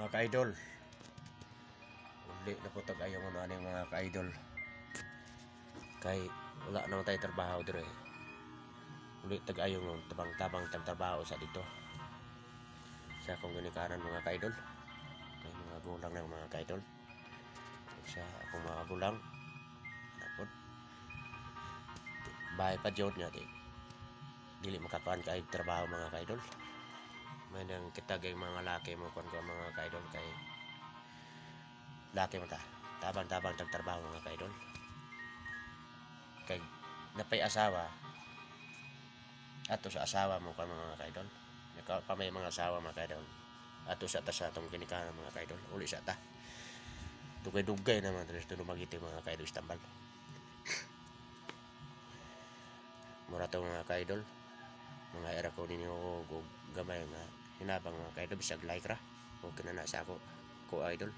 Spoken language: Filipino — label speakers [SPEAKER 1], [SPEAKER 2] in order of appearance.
[SPEAKER 1] mga ka-idol. Uli na po tag-ayaw mo na mga ka-idol. Kay wala naman tayo trabaho dire. Uli tag-ayaw mo tabang-tabang tagtrabaho sa dito. Sa akong ginikanan mga ka-idol. Kay mga gulang ng mga ka-idol. Sa akong mga gulang. Napod. Bahay pa diyod niya di. Dili makakuan kay trabaho mga ka-idol. May nang kitagay mga laki mo kon ko mga ka-idol kay laki mo ta. Tabang-tabang tagtrabaho mga ka-idol. Kay napay asawa ato sa asawa mo kon mga ka-idol. Naka pa may mga asawa mga ka-idol. Ato sa ta sa atong ginikanan mga ka-idol. Uli sa ta. Dugay-dugay naman dito lumagiti mga ka-idol istambal. Mura to mga ka-idol. Mga era ko ninyo gamay nga hinabang mga ka-idol bisag like ra. Okay na sa ako ko idol.